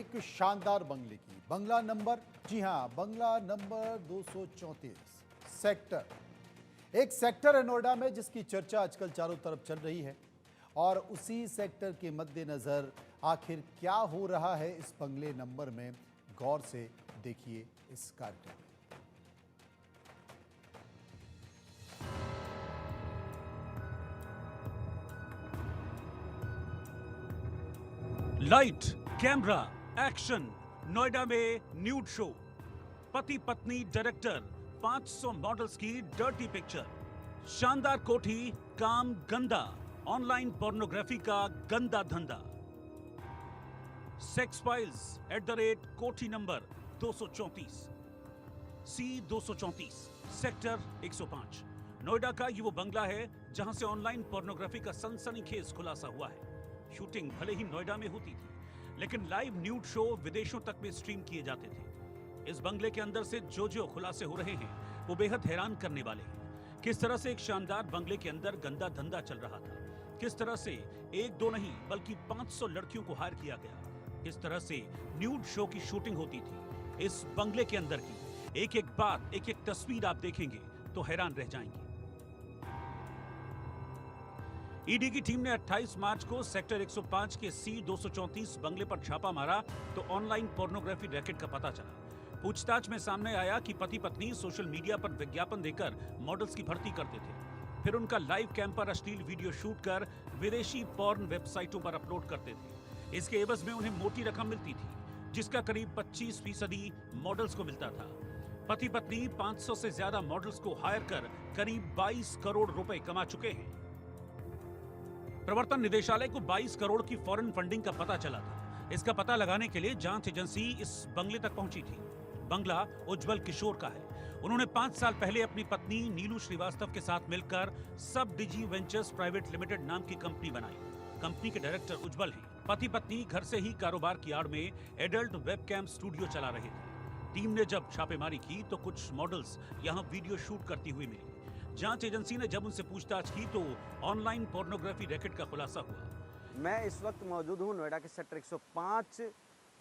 एक शानदार बंगले की। बंगला नंबर, जी हां, बंगला नंबर 234 सेक्टर। एक सेक्टर है नोएडा में जिसकी चर्चा आजकल चारों तरफ चल रही है और उसी सेक्टर के मद्देनजर आखिर क्या हो रहा है इस बंगले नंबर में, गौर से देखिए इस कार्यक्रम में। Light, camera, action. नोएडा में न्यूड शो। पति पत्नी डायरेक्टर, 500 मॉडल्स की डर्टी पिक्चर। शानदार कोठी, काम गंदा। ऑनलाइन पोर्नोग्राफी का गंदा धंधा। सेक्स फाइल्स @कोठी नंबर 234 C234 सेक्टर 105। नोएडा का ये वो बंगला है जहां से ऑनलाइन पोर्नोग्राफी का सनसनीखेज खुलासा हुआ है। शूटिंग भले ही नोएडा में होती थी, लेकिन लाइव न्यूड शो विदेशों तक में स्ट्रीम किए जाते थे। इस बंगले के अंदर से जो खुलासे हो रहे हैं वो बेहद हैरान करने वाले हैं। किस तरह से एक शानदार बंगले के अंदर गंदा धंधा चल रहा था, किस तरह से एक दो नहीं बल्कि 500 लड़कियों को हायर किया गया, किस तरह से न्यूड शो की शूटिंग होती थी इस बंगले के अंदर की एक एक बात, एक एक तस्वीर आप देखेंगे तो हैरान रह जाएंगे। ईडी की टीम ने 28 मार्च को सेक्टर 105 के C234 बंगले पर छापा मारा तो ऑनलाइन पोर्नोग्राफी रैकेट का पता चला। पूछताछ में सामने आया कि पति पत्नी सोशल मीडिया पर विज्ञापन देकर मॉडल्स की भर्ती करते थे, फिर उनका लाइव कैम पर अश्लील वीडियो शूट कर विदेशी पॉर्न वेबसाइटों पर अपलोड करते थे। इसके एवज में उन्हें मोटी रकम मिलती थी, जिसका करीब 25% मॉडल्स को मिलता था। पति पत्नी 500 से ज्यादा मॉडल्स को हायर कर करीब 22 करोड़ रुपए कमा चुके हैं। प्रवर्तन निदेशालय को 22 करोड़ की फॉरेन फंडिंग का पता चला था। इसका पता लगाने के लिए जांच एजेंसी इस बंगले तक पहुंची थी। बंगला उज्जवल किशोर का है। उन्होंने 5 साल पहले अपनी पत्नी नीलू श्रीवास्तव के साथ मिलकर सब डिजी वेंचर्स प्राइवेट लिमिटेड नाम की कंपनी बनाई। कंपनी के डायरेक्टर उज्जवल हैं। पति पत्नी घर से ही कारोबार की आड़ में एडल्ट वेबकैम स्टूडियो चला रहे थे। टीम ने जब छापेमारी की तो कुछ मॉडल्स यहां वीडियो शूट करती हुई मिली। जांच एजेंसी ने जब उनसे पूछताछ की तो ऑनलाइन पोर्नोग्राफी रैकेट का खुलासा हुआ। मैं इस वक्त मौजूद हूं नोएडा के सेक्टर 105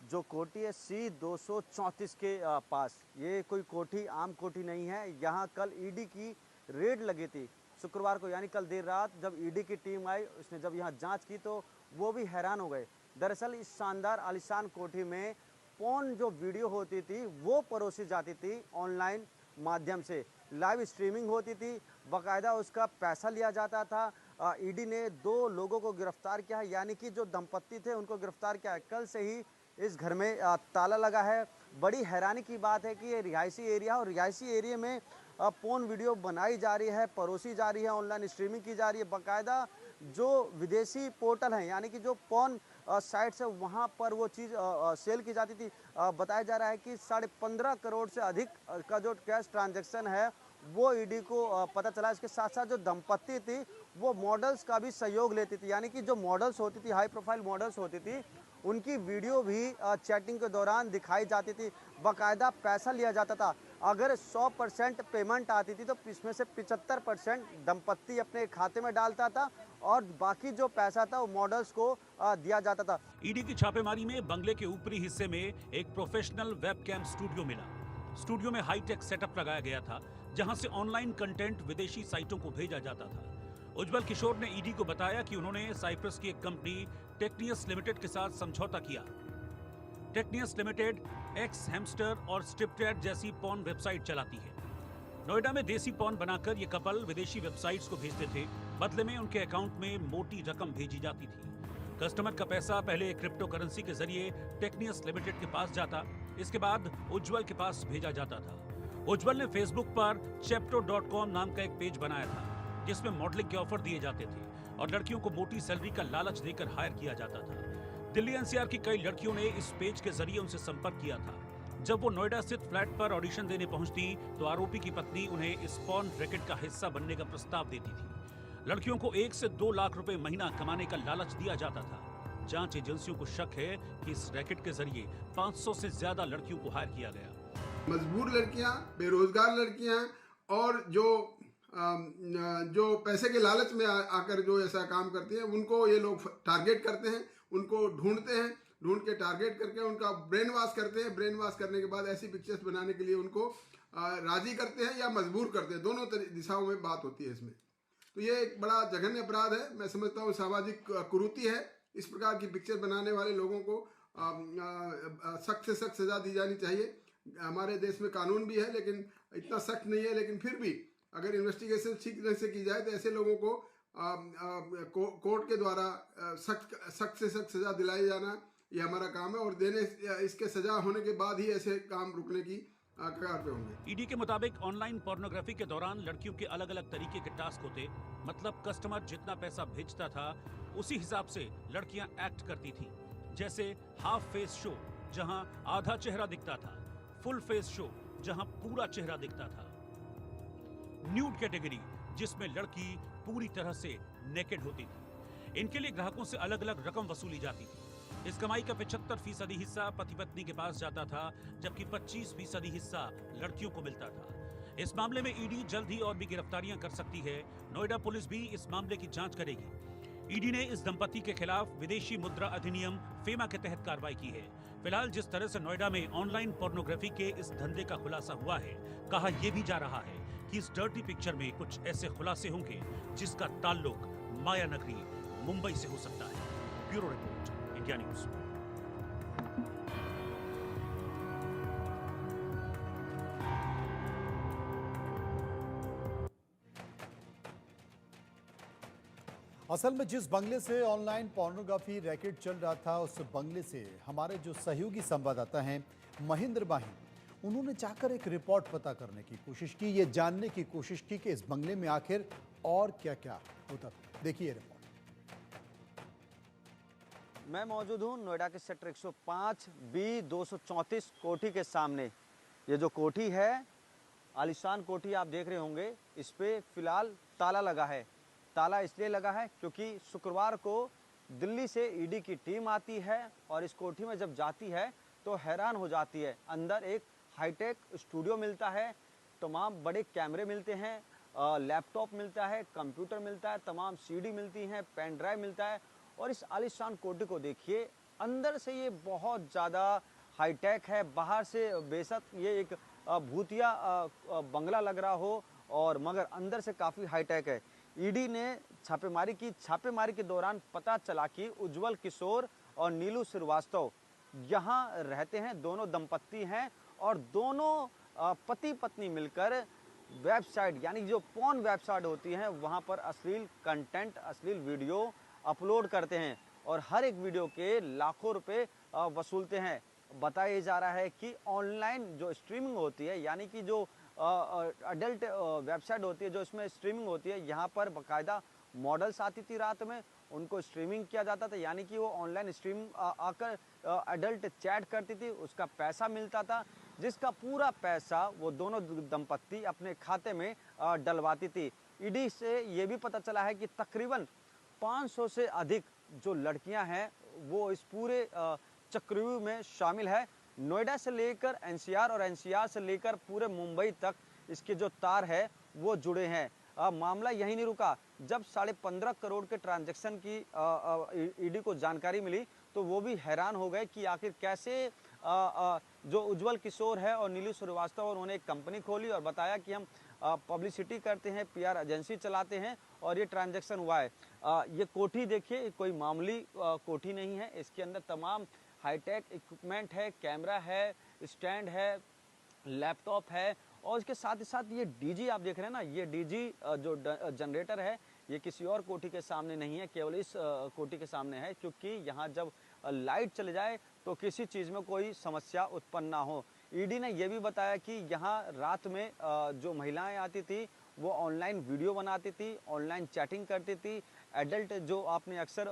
जो कोठी है C234 के पास। ये कोई कोठी आम कोठी नहीं है। यहाँ कल ईडी की रेड लगी थी शुक्रवार को, यानी कल देर रात जब ईडी की टीम आई, उसने जब यहाँ जांच की तो वो भी हैरान हो गए। दरअसल इस शानदार आलीशान कोठी में पोर्न जो वीडियो होती थी वो परोसी जाती थी ऑनलाइन माध्यम से, लाइव स्ट्रीमिंग होती थी, बाकायदा उसका पैसा लिया जाता था। ईडी ने 2 लोगों को गिरफ्तार किया है, यानी कि जो दंपत्ति थे उनको गिरफ्तार किया है। कल से ही इस घर में ताला लगा है। बड़ी हैरानी की बात है कि ये रिहायशी एरिया है और रिहायशी एरिया में पोर्न वीडियो बनाई जा रही है, परोसी जा रही है, ऑनलाइन स्ट्रीमिंग की जा रही है। बाकायदा जो विदेशी पोर्टल हैं, यानी कि जो पोर्न साइट्स है, वहाँ पर वो चीज़ सेल की जाती थी। बताया जा रहा है कि 15.5 करोड़ से अधिक का जो कैश ट्रांजैक्शन है वो ईडी को पता चला। इसके साथ साथ जो दंपत्ति थी वो मॉडल्स का भी सहयोग लेती थी, यानी कि जो मॉडल्स होती थी, हाई प्रोफाइल मॉडल्स होती थी, उनकी वीडियो भी चैटिंग के दौरान दिखाई जाती थी। बाकायदा पैसा लिया जाता था। अगर 100% पेमेंट आती थी तो इसमें से 75% दंपत्ति अपने खाते में डालता था और बाकी जो पैसा था वो मॉडल्स को दिया जाता था। ईडी की छापेमारी में बंगले के ऊपरी हिस्से में एक प्रोफेशनल वेबकैम स्टूडियो मिला। स्टूडियो में हाईटेक सेटअप लगाया गया था, जहां से ऑनलाइन कंटेंट विदेशी साइटों को भेजा जाता था। उज्जवल किशोर ने ईडी को बताया कि उन्होंने साइप्रस की एक कंपनी टेक्नियस लिमिटेड के साथ समझौता किया। टेक्नियस लिमिटेड एक्स हैमस्टर और स्ट्रिपटेड जैसी पॉर्न वेबसाइट चलाती है। नोएडा में देसी पॉर्न बनाकर ये कपल विदेशी वेबसाइट्स को भेजते थे। बदले में उनके अकाउंट में मोटी रकम भेजी जाती थी। कस्टमर का पैसा पहले क्रिप्टो करेंसी के जरिए टेक्नियस लिमिटेड के पास जाता, इसके बाद उज्जवल के पास भेजा जाता था। उज्जवल ने फेसबुक पर chepto.com नाम का एक पेज बनाया था, जिसमें मॉडलिंग के ऑफर दिए जाते थे और लड़कियों को मोटी सैलरी का लालच देकर हायर किया जाता था। दिल्ली एनसीआर की कई लड़कियों ने इस पेज के जरिए उनसे संपर्क किया था। जब वो नोएडा स्थित फ्लैट पर ऑडिशन देने पहुंचती तो आरोपी की पत्नी उन्हें इस पॉर्न रैकेट का हिस्सा बनने का प्रस्ताव देती थी। लड़कियों को 1 से 2 लाख रुपए महीना कमाने का लालच दिया जाता था। जांच एजेंसियों को शक है कि इस रैकेट के जरिए 500 से ज्यादा लड़कियों को हायर किया गया। मजबूर लड़कियां, बेरोजगार लड़कियां और जो पैसे के लालच में आकर जो ऐसा काम करती हैं, उनको ये लोग टारगेट करते हैं, उनको ढूंढते हैं ढूंढ के टारगेट करके उनका ब्रेन वॉश करते हैं। ब्रेन वॉश करने के बाद ऐसी पिक्चर्स बनाने के लिए उनको राजी करते हैं या मजबूर करते हैं, दोनों दिशाओं में बात होती है इसमें। तो ये एक बड़ा जघन्य अपराध है, मैं समझता हूँ सामाजिक कुरीति है। इस प्रकार की पिक्चर बनाने वाले लोगों को सख्त से सख्त सजा दी जानी चाहिए। हमारे देश में कानून भी है लेकिन इतना सख्त नहीं है, लेकिन फिर भी अगर इन्वेस्टिगेशन ठीक तरह से की जाए तो ऐसे लोगों को कोर्ट के द्वारा सख्त से सख्त सजा दिलाई जाना ये हमारा काम है, और इसके सजा होने के बाद ही ऐसे काम रुकने की कगार पे होंगे। ईडी के मुताबिक ऑनलाइन पोर्नोग्राफी के दौरान लड़कियों के अलग अलग तरीके के टास्क होते, मतलब कस्टमर जितना पैसा भेजता था उसी हिसाब से लड़कियां एक्ट करती थीं। जैसे हाफ फेस शो जहां आधा चेहरा दिखता था, फुल फेस शो जहां पूरा चेहरा दिखता था, न्यूड कैटेगरी जिसमें लड़की पूरी तरह से नेकेड होती थी। इनके लिए ग्राहकों से अलग अलग रकम वसूली जाती थी। इस कमाई का 75% हिस्सा पति पत्नी के पास जाता था, जबकि 25% हिस्सा लड़कियों को मिलता था। इस मामले में ईडी जल्द ही और भी गिरफ्तारियां कर सकती है। नोएडा पुलिस भी इस मामले की जांच करेगी। ईडी ने इस दंपति के खिलाफ विदेशी मुद्रा अधिनियम फेमा के तहत कार्रवाई की है। फिलहाल जिस तरह से नोएडा में ऑनलाइन पोर्नोग्राफी के इस धंधे का खुलासा हुआ है, कहा यह भी जा रहा है कि इस डर्टी पिक्चर में कुछ ऐसे खुलासे होंगे जिसका ताल्लुक माया नगरी मुंबई से हो सकता है। Bureau report, India news. असल में जिस बंगले से ऑनलाइन पोर्नोग्राफी रैकेट चल रहा था, उस बंगले से हमारे जो सहयोगी संवाददाता हैं महेंद्र बाही, उन्होंने जाकर एक रिपोर्ट पता करने की कोशिश की, ये जानने की कोशिश की कि इस बंगले में आखिर और क्या क्या होता। देखिए रिपोर्ट। मैं मौजूद हूँ नोएडा के सेक्टर 105 बी 234 कोठी के सामने। ये जो कोठी है, आलीशान कोठी आप देख रहे होंगे, इस पे फिलहाल ताला लगा है। ताला इसलिए लगा है क्योंकि शुक्रवार को दिल्ली से ईडी की टीम आती है और इस कोठी में जब जाती है तो हैरान हो जाती है। अंदर एक हाईटेक स्टूडियो मिलता है, तमाम बड़े कैमरे मिलते हैं, लैपटॉप मिलता है, कंप्यूटर मिलता है, तमाम सीडी मिलती हैं, पेन ड्राइव मिलता है। और इस आलीशान कोठी को देखिए, अंदर से ये बहुत ज़्यादा हाईटेक है। बाहर से बेशक ये एक भूतिया बंगला लग रहा हो, और मगर अंदर से काफ़ी हाईटेक है। ईडी ने छापेमारी की। छापेमारी के दौरान पता चला कि उज्जवल किशोर और नीलू श्रीवास्तव यहाँ रहते हैं। दोनों दंपत्ति हैं और दोनों पति पत्नी मिलकर वेबसाइट, यानी जो पॉर्न वेबसाइट होती हैं, वहाँ पर अश्लील कंटेंट, अश्लील वीडियो अपलोड करते हैं और हर एक वीडियो के लाखों रुपए वसूलते हैं। बताया जा रहा है कि ऑनलाइन जो स्ट्रीमिंग होती है, यानी कि जो अडल्ट वेबसाइट होती है, जो इसमें स्ट्रीमिंग होती है, यहाँ पर बाकायदा मॉडल्स आती थी, रात में उनको स्ट्रीमिंग किया जाता था, यानी कि वो ऑनलाइन स्ट्रीमिंग आकर अडल्ट चैट करती थी, उसका पैसा मिलता था, जिसका पूरा पैसा वो दोनों दंपत्ति अपने खाते में डलवाती थी। ईडी से ये भी पता चला है कि तकरीबन 500 से अधिक जो लड़कियां हैं वो इस पूरे चक्रव्यूह में शामिल है। नोएडा से लेकर एनसीआर और एनसीआर से लेकर पूरे मुंबई तक इसके जो तार है वो जुड़े हैं। मामला यही नहीं रुका। जब 15.5 करोड़ के ट्रांजैक्शन की ईडी को जानकारी मिली तो वो भी हैरान हो गए कि आखिर कैसे जो उज्जवल किशोर है और नीलू श्रीवास्तव, उन्होंने एक कंपनी खोली और बताया कि हम पब्लिसिटी करते हैं, पीआर एजेंसी चलाते हैं और ये ट्रांजैक्शन हुआ है। ये कोठी देखिए, कोई मामूली कोठी नहीं है। इसके अंदर तमाम हाईटेक इक्विपमेंट है, कैमरा है, स्टैंड है, लैपटॉप है और इसके साथ ही साथ ये डीजी आप देख रहे हैं ना, ये डीजी जो जनरेटर है, ये किसी और कोठी के सामने नहीं है, केवल इस कोठी के सामने है, क्योंकि यहाँ जब लाइट चले जाए तो किसी चीज़ में कोई समस्या उत्पन्न ना हो। ईडी ने यह भी बताया कि यहाँ रात में जो महिलाएं आती थी वो ऑनलाइन वीडियो बनाती थी, ऑनलाइन चैटिंग करती थी। एडल्ट जो आपने अक्सर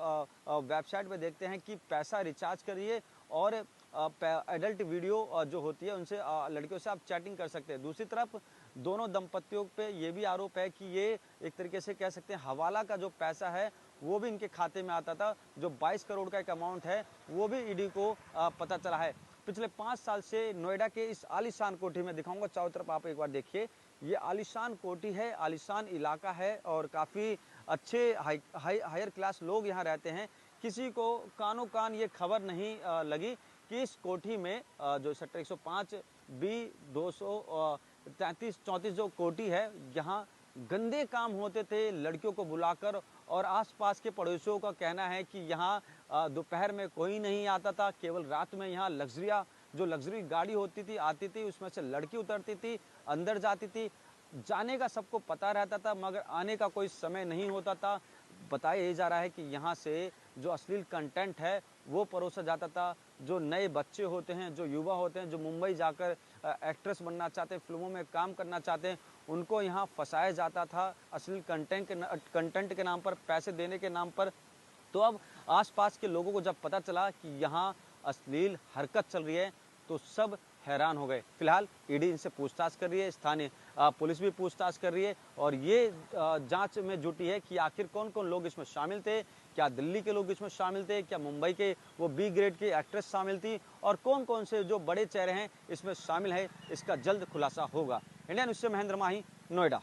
वेबसाइट पे देखते हैं कि पैसा रिचार्ज करिए और एडल्ट वीडियो जो होती है उनसे लड़कियों से आप चैटिंग कर सकते हैं। दूसरी तरफ दोनों दंपतियों पे ये भी आरोप है कि ये एक तरीके से कह सकते हैं हवाला का जो पैसा है वो भी इनके खाते में आता था। जो 22 करोड़ का एक अमाउंट है वो भी ईडी को पता चला है। पिछले 5 साल से नोएडा के इस आलीशान कोठी में दिखाऊंगा, चारों तरफ आप एक बार देखिए। ये आलीशान कोठी है, आलीशान इलाका है और काफ़ी अच्छे हायर क्लास लोग यहाँ रहते हैं। किसी को कानो कान ये खबर नहीं लगी कि इस कोठी में जो सेक्टर 105 बी 233-34 जो कोठी है, यहाँ गंदे काम होते थे लड़कियों को बुलाकर। और आसपास के पड़ोसियों का कहना है कि यहाँ दोपहर में कोई नहीं आता था, केवल रात में यहाँ लग्जरी गाड़ी होती थी, आती थी, उसमें से लड़की उतरती थी, अंदर जाती थी। जाने का सबको पता रहता था मगर आने का कोई समय नहीं होता था। बताया यही जा रहा है कि यहाँ से जो अश्लील कंटेंट है वो परोसा जाता था। जो नए बच्चे होते हैं, जो युवा होते हैं, जो मुंबई जाकर एक्ट्रेस बनना चाहते हैं, फिल्मों में काम करना चाहते हैं, उनको यहाँ फंसाया जाता था अश्लील कंटेंट के नाम पर, पैसे देने के नाम पर। तो अब आसपास के लोगों को जब पता चला कि यहाँ अश्लील हरकत चल रही है तो सब हैरान हो गए। फिलहाल ईडी इनसे पूछताछ कर रही है, स्थानीय पुलिस भी पूछताछ कर रही है और ये जांच में जुटी है कि आखिर कौन कौन लोग इसमें शामिल थे। क्या दिल्ली के लोग इसमें शामिल थे, क्या मुंबई के वो बी ग्रेड की एक्ट्रेस शामिल थी, और कौन कौन से जो बड़े चेहरे हैं इसमें शामिल है, इसका जल्द खुलासा होगा। इंडिया न्यूज़ से महेंद्र माही, नोएडा।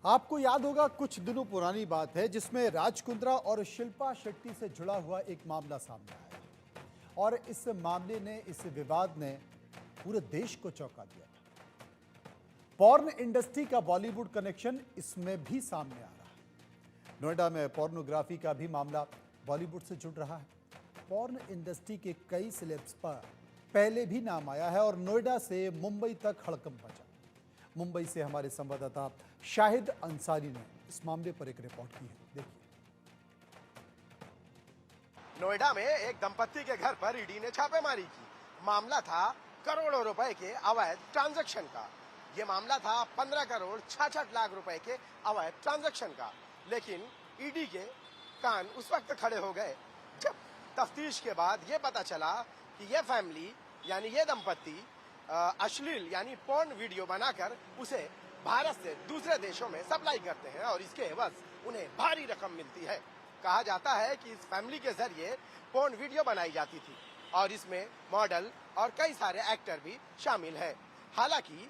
आपको याद होगा, कुछ दिनों पुरानी बात है जिसमें राज कुंद्रा और शिल्पा शेट्टी से जुड़ा हुआ एक मामला सामने आया और इस मामले ने, इस विवाद ने पूरे देश को चौंका दिया। पॉर्न इंडस्ट्री का बॉलीवुड कनेक्शन इसमें भी सामने आ रहा है। नोएडा में पोर्नोग्राफी का भी मामला बॉलीवुड से जुड़ रहा है। पॉर्न इंडस्ट्री के कई सेलेब्स पर पहले भी नाम आया है और नोएडा से मुंबई तक हड़कंप मचा। मुंबई से हमारे संवाददाता शाहिद अंसारी ने इस मामले पर एक रिपोर्ट की है, देखिए। नोएडा में एक दंपत्ति के घर पर ईडी ने छापेमारी की। मामला था करोड़ों रुपए के अवैध ट्रांजैक्शन का। ये मामला था 15 करोड़ 66 लाख रुपए के अवैध ट्रांजैक्शन का। लेकिन ईडी के कान उस वक्त खड़े हो गए जब तफ्तीश के बाद ये पता चला कि ये फैमिली यानी ये दंपत्ति अश्लील यानी पॉर्न वीडियो बनाकर उसे भारत से दूसरे देशों में सप्लाई करते हैं और इसके एवज उन्हें भारी रकम मिलती है। कहा जाता है कि इस फैमिली के जरिए पॉर्न वीडियो बनाई जाती थी और इसमें मॉडल और कई सारे एक्टर भी शामिल है। हालांकि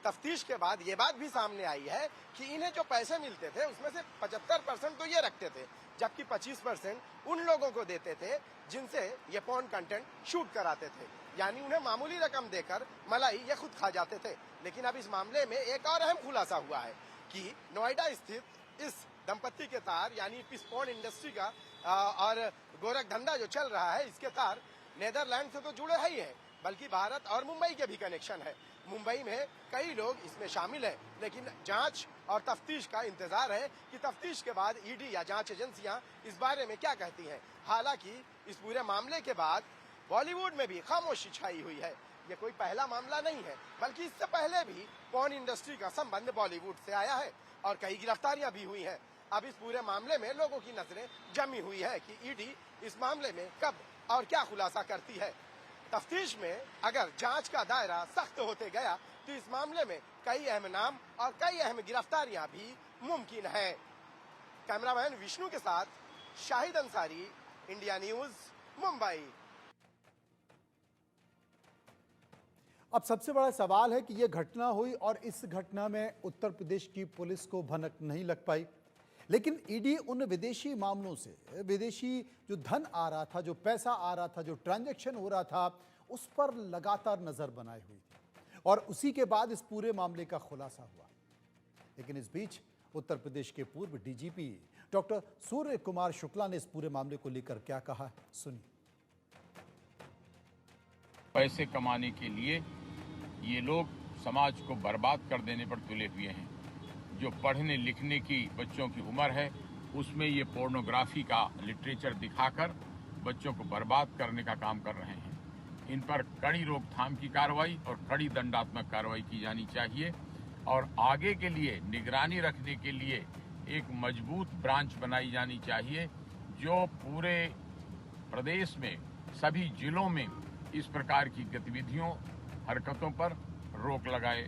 तफ्तीश के बाद ये बात भी सामने आई है कि इन्हें जो पैसे मिलते थे उसमें से 75% तो ये रखते थे, जबकि 25% उन लोगों को देते थे जिनसे ये पॉर्न कंटेंट शूट कराते थे। यानी उन्हें मामूली रकम देकर मलाई ये खुद खा जाते थे। लेकिन अब इस मामले में एक और अहम खुलासा हुआ है कि नोएडा स्थित इस दंपत्ति के तार यानी इस पॉर्न इंडस्ट्री का और गोरख धंधा जो चल रहा है, इसके तार नेदरलैंड से तो जुड़े ही है, बल्कि भारत और मुंबई के भी कनेक्शन है। मुंबई में कई लोग इसमें शामिल हैं, लेकिन जांच और तफ्तीश का इंतजार है कि तफ्तीश के बाद ईडी या जांच एजेंसियां इस बारे में क्या कहती हैं। हालांकि इस पूरे मामले के बाद बॉलीवुड में भी खामोशी छाई हुई है। ये कोई पहला मामला नहीं है, बल्कि इससे पहले भी पॉर्न इंडस्ट्री का संबंध बॉलीवुड से आया है और कई गिरफ्तारियां भी हुई हैं। अब इस पूरे मामले में लोगों की नजरें जमी हुई है कि ईडी इस मामले में कब और क्या खुलासा करती है। तफ्तीश में अगर जांच का दायरा सख्त होते गया तो इस मामले में कई अहम नाम और कई अहम गिरफ्तारियां भी मुमकिन है। कैमरामैन विष्णु के साथ शाहिद अंसारी, इंडिया न्यूज, मुंबई। अब सबसे बड़ा सवाल है कि यह घटना हुई और इस घटना में उत्तर प्रदेश की पुलिस को भनक नहीं लग पाई, लेकिन ईडी उन विदेशी मामलों से, विदेशी जो धन आ रहा था, जो पैसा आ रहा था, जो ट्रांजैक्शन हो रहा था, उस पर लगातार नजर बनाए हुई थी और उसी के बाद इस पूरे मामले का खुलासा हुआ। लेकिन इस बीच उत्तर प्रदेश के पूर्व डीजीपी डॉक्टर सूर्य कुमार शुक्ला ने इस पूरे मामले को लेकर क्या कहा, सुनिए। पैसे कमाने के लिए ये लोग समाज को बर्बाद कर देने पर तुले हुए हैं। जो पढ़ने लिखने की बच्चों की उम्र है उसमें ये पोर्नोग्राफी का लिटरेचर दिखाकर बच्चों को बर्बाद करने का काम कर रहे हैं। इन पर कड़ी रोकथाम की कार्रवाई और कड़ी दंडात्मक कार्रवाई की जानी चाहिए और आगे के लिए निगरानी रखने के लिए एक मजबूत ब्रांच बनाई जानी चाहिए जो पूरे प्रदेश में सभी जिलों में इस प्रकार की गतिविधियों, हरकतों पर रोक लगाए।